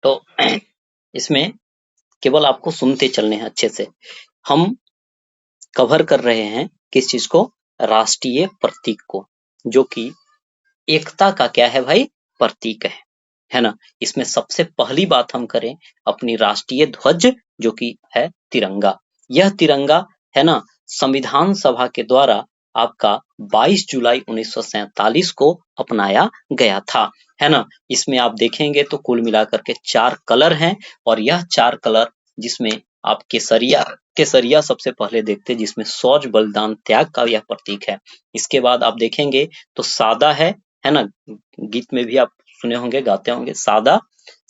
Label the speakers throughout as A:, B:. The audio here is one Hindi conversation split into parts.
A: तो इसमें केवल आपको सुनते चलने हैं अच्छे से। हम कवर कर रहे हैं किस चीज को? राष्ट्रीय प्रतीक को, जो कि एकता का क्या है भाई? प्रतीक है ना। इसमें सबसे पहली बात हम करें अपनी राष्ट्रीय ध्वज, जो कि है तिरंगा। यह तिरंगा है ना, संविधान सभा के द्वारा आपका 22 जुलाई 1947 को अपनाया गया था, है ना। इसमें आप देखेंगे तो कुल मिलाकर के 4 कलर हैं, और यह 4 कलर जिसमें आप केसरिया केसरिया सबसे पहले देखते हैं, जिसमें शौर्य बलिदान त्याग का यह प्रतीक है। इसके बाद आप देखेंगे तो सादा है ना, गीत में भी आप सुने होंगे, गाते होंगे, सादा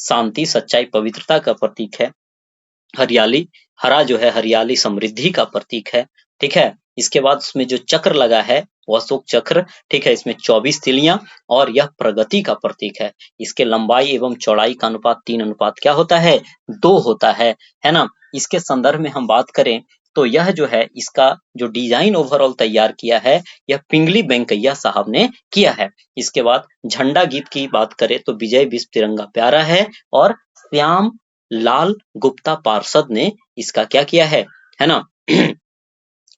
A: शांति सच्चाई पवित्रता का प्रतीक है। हरियाली, हरा जो है हरियाली समृद्धि का प्रतीक है, ठीक है। इसके बाद उसमें जो चक्र लगा है वो अशोक चक्र, ठीक है। इसमें 24 तिलियां, और यह प्रगति का प्रतीक है। इसके लंबाई एवं चौड़ाई का अनुपात 3 अनुपात क्या होता है? 2 होता है ना। इसके संदर्भ में हम बात करें तो यह जो है इसका जो डिजाइन ओवरऑल तैयार किया है, यह पिंगली वेंकैया साहब ने किया है। इसके बाद झंडा गीत की बात करें तो विजय विश्व तिरंगा प्यारा है, और श्याम लाल गुप्ता पार्षद ने इसका क्या किया है ना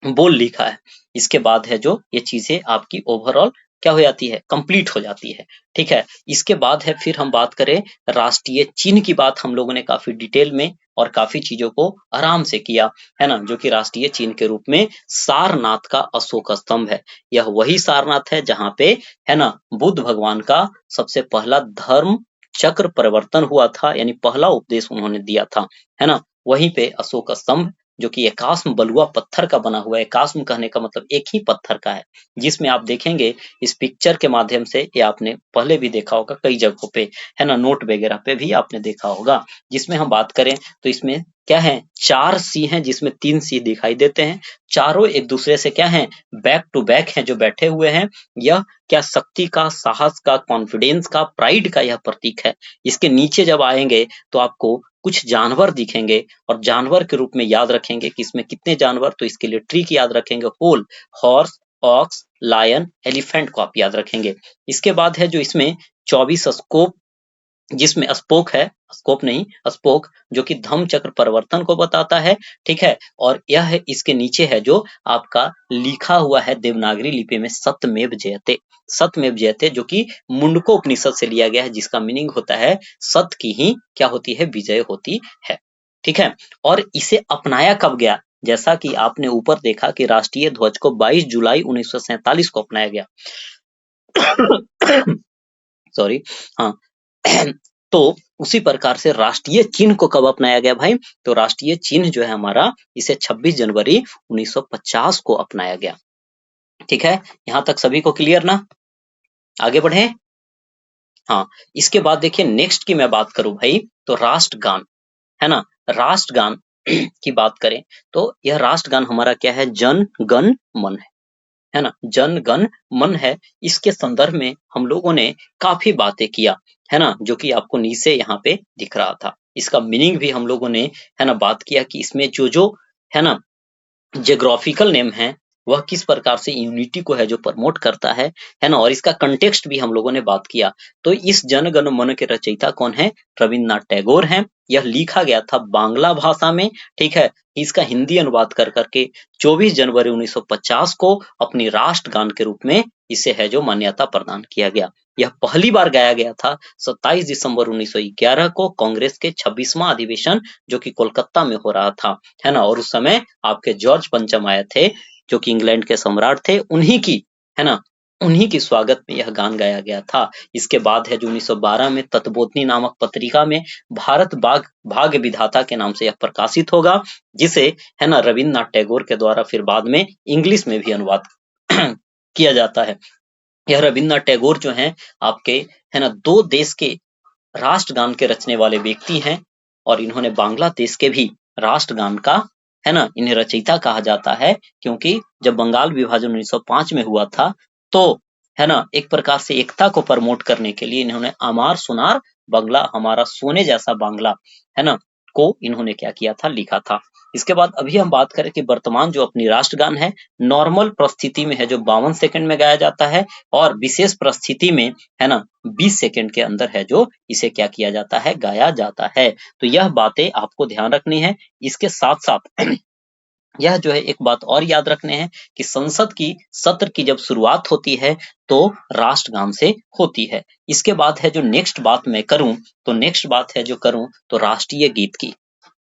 A: बोल लिखा है। इसके बाद है जो ये चीजें आपकी ओवरऑल क्या हो जाती है? कंप्लीट हो जाती है, ठीक है। इसके बाद है फिर हम बात करें राष्ट्रीय चिन्ह की। बात हम लोगों ने काफी डिटेल में और काफी चीजों को आराम से किया, है ना। जो कि राष्ट्रीय चिन्ह के रूप में सारनाथ का अशोक स्तंभ है। यह वही सारनाथ है जहां पे है ना बुद्ध भगवान का सबसे पहला धर्म चक्र परिवर्तन हुआ था, यानी पहला उपदेश उन्होंने दिया था, है ना। वहीं पे अशोक स्तंभ, जो कि एकास्म बलुआ पत्थर का बना हुआ है। एकास्म कहने का मतलब एक ही पत्थर का है, जिसमें आप देखेंगे इस पिक्चर के माध्यम से, ये आपने पहले भी देखा होगा कई जगहों पे, है ना, नोट वगैरह पे भी आपने देखा होगा। जिसमें हम बात करें तो इसमें क्या है? 4 सिंह हैं, जिसमें 3 सिंह दिखाई देते हैं। चारों एक दूसरे से क्या है? बैक टू बैक हैं, जो बैठे हुए हैं। यह क्या शक्ति का, साहस का, कॉन्फिडेंस का, प्राइड का यह प्रतीक है। इसके नीचे जब आएंगे तो आपको कुछ जानवर दिखेंगे, और जानवर के रूप में याद रखेंगे कि इसमें कितने जानवर, तो इसके लिए ट्रिक याद रखेंगे, hole, horse, ox, lion, elephant को आप याद रखेंगे। इसके बाद है जो इसमें 24 स्कोप, जिसमें स्पोक है, स्कोप नहीं स्पोक, जो कि धम्म चक्र परिवर्तन को बताता है, ठीक है। और यह है इसके नीचे है जो आपका लिखा हुआ है देवनागरी लिपि में सत्यमेव जयते। सत्यमेव जयते जो कि मुंडको उपनिषद से लिया गया है, जिसका मीनिंग होता है सत्य की ही क्या होती है? विजय होती है, ठीक है। और इसे अपनाया कब गया? जैसा कि आपने ऊपर देखा कि राष्ट्रीय ध्वज को 22 जुलाई 1947 को अपनाया गया। सॉरी, हाँ। तो उसी प्रकार से राष्ट्रीय चिन्ह को कब अपनाया गया भाई? तो राष्ट्रीय चिन्ह जो है हमारा, इसे 26 जनवरी 1950 को अपनाया गया, ठीक है। यहां तक सभी को क्लियर ना? आगे बढ़े। हाँ, इसके बाद देखिए नेक्स्ट की मैं बात करूं भाई, तो राष्ट्रगान, है ना। राष्ट्रगान की बात करें तो यह राष्ट्रगान हमारा क्या है? जन गण मन है ना, जन गण मन है। इसके संदर्भ में हम लोगों ने काफी बातें किया, है ना, जो कि आपको नीचे यहाँ पे दिख रहा था। इसका मीनिंग भी हम लोगों ने है ना बात किया कि इसमें जो जो है ना जियोग्राफिकल नेम है, वह किस प्रकार से यूनिटी को है जो प्रमोट करता है ना। और इसका कंटेक्स्ट भी हम लोगों ने बात किया। तो इस जन गण मन के रचयिता कौन है? रविन्द्रनाथ टैगोर हैं। यह लिखा गया था बांग्ला भाषा में, ठीक है। इसका हिंदी अनुवाद कर करके 24 जनवरी 1950 को अपनी राष्ट्रगान के रूप में इसे है जो मान्यता प्रदान किया गया। यह पहली बार गाया गया था 27 दिसंबर 1911 को कांग्रेस के 26वां अधिवेशन, जो कि कोलकाता में हो रहा था, है ना। और उस समय आपके जॉर्ज पंचम आए थे, जो कि इंग्लैंड के सम्राट थे, उन्हीं की, है ना, उन्हीं की स्वागत में यह गान गाया गया था। इसके बाद है जो 1912 में तत्वबोधिनी नामक पत्रिका में भारत भाग्य विधाता के नाम से यह प्रकाशित होगा, जिसे है ना रविन्द्रनाथ टैगोर के द्वारा फिर बाद में इंग्लिश में भी अनुवाद किया जाता है। यह रविन्द्रनाथ टैगोर जो हैं आपके, है ना, 2 देश के राष्ट्रगान के रचने वाले व्यक्ति हैं, और इन्होंने बांग्लादेश के भी राष्ट्रगान का, है ना, इन्हें रचयिता कहा जाता है। क्योंकि जब बंगाल विभाजन 1905 में हुआ था, तो है ना एक प्रकार से एकता को प्रमोट करने के लिए इन्होंने अमार सुनार बांग्ला, हमारा सोने जैसा बांग्ला, है ना, को इन्होंने क्या किया था? लिखा था। इसके बाद अभी हम बात करें कि वर्तमान जो अपनी राष्ट्रगान है नॉर्मल परिस्थिति में है जो 52 सेकंड में गाया जाता है, और विशेष परिस्थिति में है ना 20 सेकंड के अंदर है जो इसे क्या किया जाता है, गाया जाता है। तो यह बातें आपको ध्यान रखनी है। इसके साथ साथ यह जो है एक बात और याद रखने हैं कि संसद की सत्र की जब शुरुआत होती है तो राष्ट्रगान से होती है। इसके बाद है जो नेक्स्ट बात मैं करूं, तो नेक्स्ट बात है जो करूं तो राष्ट्रीय गीत की,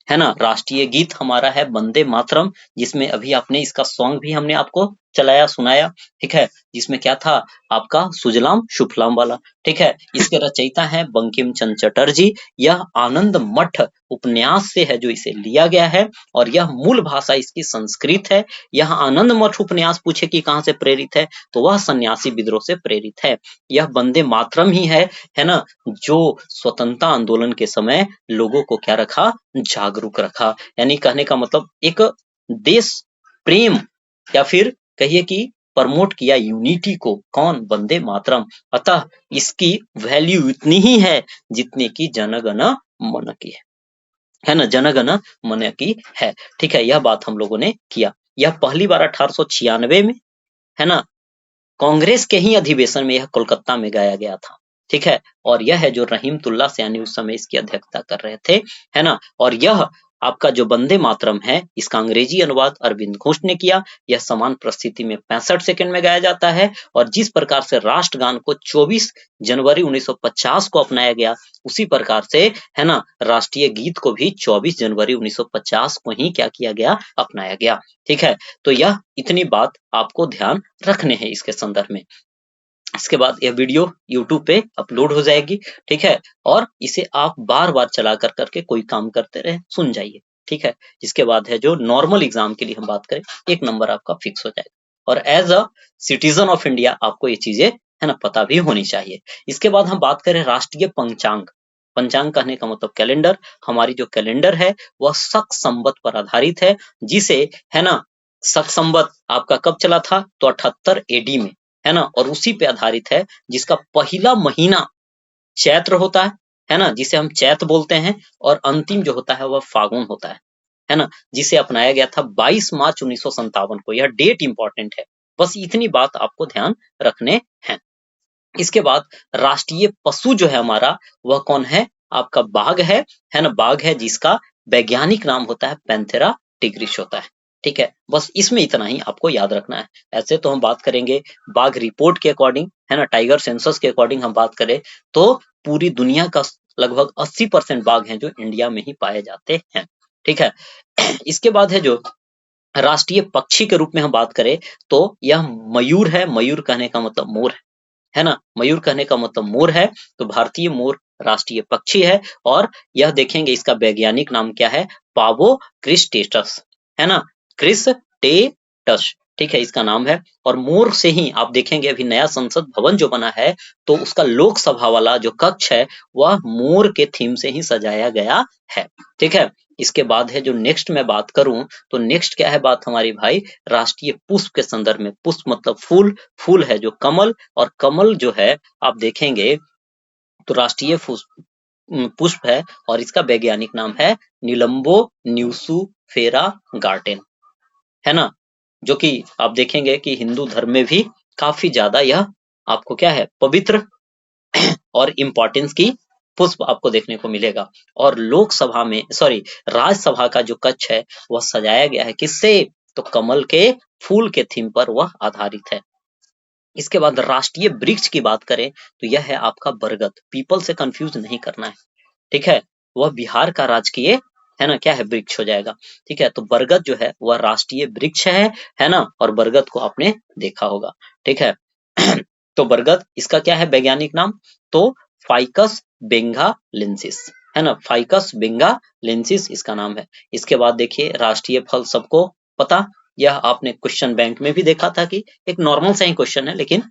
A: है ना। राष्ट्रीय गीत हमारा है वंदे मातरम, जिसमें अभी आपने इसका सॉन्ग भी हमने आपको चलाया सुनाया, ठीक है, जिसमें क्या था आपका सुजलाम सुफलाम वाला, ठीक है। इसके रचयिता है बंकिम चंद्र चटर्जी। यह आनंद मठ उपन्यास से है जो इसे लिया गया है, और यह मूल भाषा इसकी संस्कृत है। यह आनंद मठ उपन्यास पूछे कि कहाँ से प्रेरित है, तो वह सन्यासी विद्रोह से प्रेरित है। यह वंदे मातरम ही है ना, जो स्वतंत्रता आंदोलन के समय लोगों को क्या रखा, जागरूक रखा। यानी कहने का मतलब एक देश प्रेम, या फिर कहिए कि प्रमोट किया यूनिटी को, कौन, वंदे मातरम। अतः इसकी वैल्यू इतनी ही है जितनी की जन गण मन की है ना, जन गण मन की है, ठीक है। यह बात हम लोगों ने किया। यह पहली बार 1896 में, है ना, कांग्रेस के ही अधिवेशन में यह कोलकाता में गाया गया था, ठीक है। और यह है जो रहीमतुल्लाह सैनी उस समय इसकी अध्यक्षता कर रहे थे, है ना। और यह आपका जो वंदे मातरम है इसका अंग्रेजी अनुवाद अरविंद घोष ने किया। यह समान परिस्थिति में 65 सेकंड में गाया जाता है, और जिस प्रकार से राष्ट्रगान को 24 जनवरी 1950 को अपनाया गया, उसी प्रकार से है ना राष्ट्रीय गीत को भी 24 जनवरी 1950 को ही क्या किया गया, अपनाया गया, ठीक है। तो यह इतनी बात आपको ध्यान रखने हैं इसके संदर्भ में। इसके बाद यह वीडियो YouTube पे अपलोड हो जाएगी, ठीक है, और इसे आप बार बार चला कर करके कोई काम करते रहे, सुन जाइए, ठीक है। इसके बाद है जो नॉर्मल एग्जाम के लिए हम बात करें, 1 नंबर आपका फिक्स हो जाएगा, और as a citizen of India आपको ये चीजें है ना पता भी होनी चाहिए। इसके बाद हम बात करें राष्ट्रीय पंचांग। पंचांग कहने का मतलब कैलेंडर। हमारी जो कैलेंडर है वह शक संवत पर आधारित है, जिसे है ना शक संवत आपका कब चला था, तो 78 AD में, है ना, और उसी पे आधारित है, जिसका पहला महीना चैत्र होता है ना, जिसे हम चैत बोलते हैं, और अंतिम जो होता है वह फागुन होता है ना, जिसे अपनाया गया था 22 मार्च 1957 को। यह डेट इंपॉर्टेंट है, बस इतनी बात आपको ध्यान रखने हैं। इसके बाद राष्ट्रीय पशु जो है हमारा, वह कौन है, आपका बाघ है ना, बाघ है जिसका वैज्ञानिक नाम होता है पैंथेरा टिग्रिस होता है, ठीक है। बस इसमें इतना ही आपको याद रखना है। ऐसे तो हम बात करेंगे बाघ रिपोर्ट के अकॉर्डिंग, है ना, टाइगर सेंसस के अकॉर्डिंग हम बात करें तो पूरी दुनिया का लगभग 80% बाघ हैं जो इंडिया में ही पाए जाते हैं, ठीक है। इसके बाद है जो राष्ट्रीय पक्षी के रूप में हम बात करें तो यह मयूर है। मयूर कहने का मतलब मोर है ना, मयूर कहने का मतलब मोर है। तो भारतीय मोर राष्ट्रीय पक्षी है, और यह देखेंगे इसका वैज्ञानिक नाम क्या है, पावो क्रिस्टेटस, है ना, क्रिस्टेटस, ठीक है, इसका नाम है। और मोर से ही आप देखेंगे अभी नया संसद भवन जो बना है, तो उसका लोकसभा वाला जो कक्ष है वह मोर के थीम से ही सजाया गया है, ठीक है। इसके बाद है जो नेक्स्ट मैं बात करूं, तो नेक्स्ट क्या है बात हमारी भाई, राष्ट्रीय पुष्प के संदर्भ में। पुष्प मतलब फूल, फूल है जो कमल, और कमल जो है आप देखेंगे तो राष्ट्रीय पुष्प है, और इसका वैज्ञानिक नाम है निलंबो न्यूसीफेरा गार्टेन, है ना, जो कि आप देखेंगे कि हिंदू धर्म में भी काफी ज्यादा यह आपको क्या है, पवित्र और इम्पोर्टेंस की पुष्प आपको देखने को मिलेगा। और लोकसभा में, सॉरी, राज्यसभा का जो कक्ष है वह सजाया गया है किससे, तो कमल के फूल के थीम पर वह आधारित है। इसके बाद राष्ट्रीय वृक्ष की बात करें तो यह है आपका बरगद। पीपल से कंफ्यूज नहीं करना है, ठीक है, वह बिहार का राजकीय है ना क्या है, वृक्ष हो जाएगा, ठीक है। तो बरगद जो है वह राष्ट्रीय वृक्ष है ना, और बरगद को आपने देखा होगा, ठीक है। तो बरगद इसका क्या है वैज्ञानिक नाम, तो फाइकस बेंगालेंसिस, है ना, फाइकस बेंगालेंसिस इसका नाम है। इसके बाद देखिए राष्ट्रीय फल सबको पता, यह आपने क्वेश्चन बैंक में भी देखा था कि एक नॉर्मल सा ही क्वेश्चन है लेकिन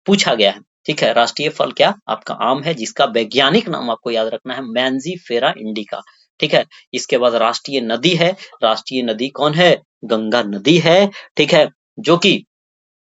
A: पूछा गया है, ठीक है। राष्ट्रीय फल क्या, आपका आम है, जिसका वैज्ञानिक नाम आपको याद रखना है मैंजीफेरा इंडिका, ठीक है। इसके बाद राष्ट्रीय नदी है, राष्ट्रीय नदी कौन है, गंगा नदी है, ठीक है, जो कि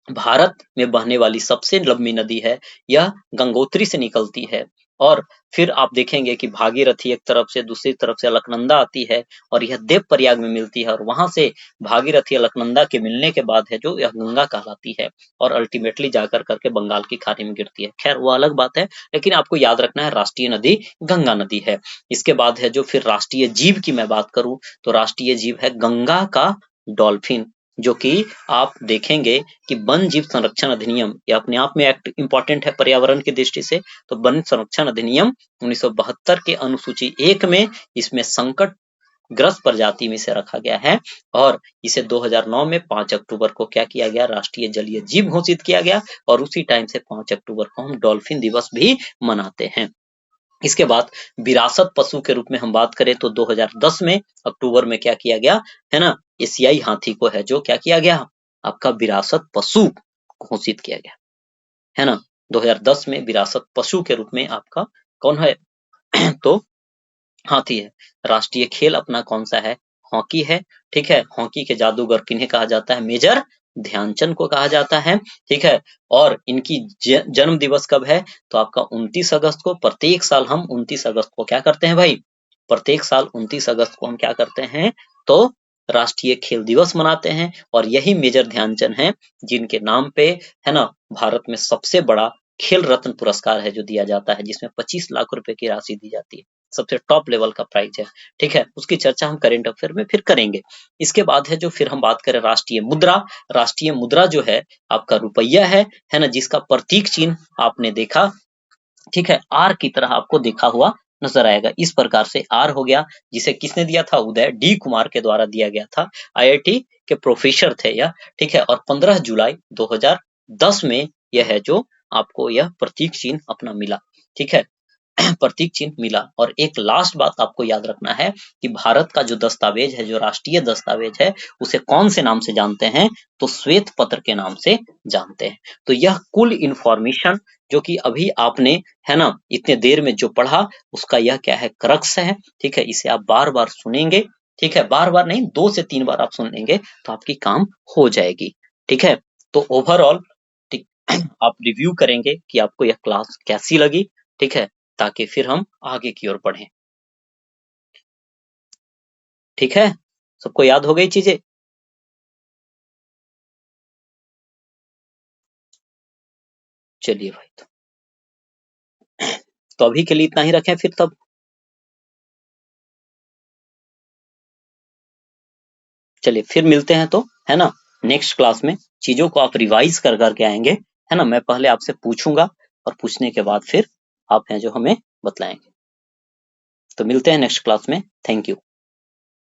A: भारत में बहने वाली सबसे लंबी नदी है। यह गंगोत्री से निकलती है, और फिर आप देखेंगे कि भागीरथी एक तरफ से, दूसरी तरफ से अलकनंदा आती है और यह देवप्रयाग में मिलती है, और वहां से भागीरथी अलकनंदा के मिलने के बाद है जो यह गंगा कहलाती है, और अल्टीमेटली जाकर करके बंगाल की खाड़ी में गिरती है। खैर वो अलग बात है, लेकिन आपको याद रखना है राष्ट्रीय नदी गंगा नदी है। इसके बाद है जो फिर राष्ट्रीय जीव की मैं बात करूं तो राष्ट्रीय जीव है गंगा का डॉल्फिन, जो कि आप देखेंगे कि वन जीव संरक्षण अधिनियम ये अपने आप में एक्ट इंपॉर्टेंट है पर्यावरण की दृष्टि से। तो वन संरक्षण अधिनियम 1972 के अनुसूची 1 में इसमें संकट ग्रस्त प्रजाति में से रखा गया है, और इसे 2009 में 5 अक्टूबर को क्या किया गया, राष्ट्रीय जलीय जीव घोषित किया गया, और उसी टाइम से 5 अक्टूबर को हम डॉल्फिन दिवस भी मनाते हैं। इसके बाद विरासत पशु के रूप में हम बात करें तो 2010 में अक्टूबर में क्या किया गया है ना, एशियाई हाथी को है जो क्या किया गया, आपका विरासत पशु घोषित किया गया है ना। 2010 में विरासत पशु के रूप में आपका कौन है तो हाथी है। राष्ट्रीय खेल अपना कौन सा है, हॉकी है। ठीक है, हॉकी के जादूगर किन्हें कहा जाता है, मेजर ध्यानचंद को कहा जाता है। ठीक है, और इनकी जन्म दिवस कब है तो आपका 29 अगस्त को। प्रत्येक साल हम 29 अगस्त को क्या करते हैं भाई, प्रत्येक साल 29 अगस्त को हम क्या करते हैं तो राष्ट्रीय खेल दिवस मनाते हैं, और यही मेजर ध्यानचंद हैं जिनके नाम पे है ना भारत में सबसे बड़ा खेल रत्न पुरस्कार है जो दिया जाता है, जिसमें 25 लाख रुपए की राशि दी जाती है, सबसे टॉप लेवल का प्राइज है। ठीक है, उसकी चर्चा हम करेंट अफेयर में फिर करेंगे। इसके बाद है जो फिर हम बात करें राष्ट्रीय मुद्रा। राष्ट्रीय मुद्रा जो है आपका रुपया है ना, जिसका प्रतीक चिन्ह आपने देखा, ठीक है, आर की तरह आपको देखा हुआ नजर आएगा। इस प्रकार से आर हो गया, जिसे किसने दिया था, उदय डी कुमार के द्वारा दिया गया था, आईआईटी के प्रोफेसर थे यह। ठीक है, और 15 जुलाई 2010 में यह है जो आपको यह प्रतीक चिन्ह अपना मिला। ठीक है, प्रतीक चिन्ह मिला। और एक लास्ट बात आपको याद रखना है कि भारत का जो दस्तावेज है, जो राष्ट्रीय दस्तावेज है, उसे कौन से नाम से जानते हैं तो श्वेत पत्र के नाम से जानते हैं। तो यह कुल इंफॉर्मेशन जो कि अभी आपने है ना इतने देर में जो पढ़ा, उसका यह क्या है, क्रक्स है। ठीक है, इसे आप बार बार सुनेंगे। ठीक है, बार बार नहीं, 2 से 3 बार आप सुन लेंगे तो आपकी काम हो जाएगी। ठीक है, तो ओवरऑल आप रिव्यू करेंगे कि आपको यह क्लास कैसी लगी। ठीक है, ताकि फिर हम आगे की ओर बढ़ें। ठीक है, सबको याद हो गई चीजें। चलिए भाई, तो अभी के लिए इतना ही रखें फिर तब। चलिए फिर मिलते हैं तो है ना नेक्स्ट क्लास में। चीजों को आप रिवाइज कर करके आएंगे है ना, मैं पहले आपसे पूछूंगा और पूछने के बाद फिर आप हैं जो हमें बतलाएंगे। तो मिलते हैं नेक्स्ट क्लास में। Thank you.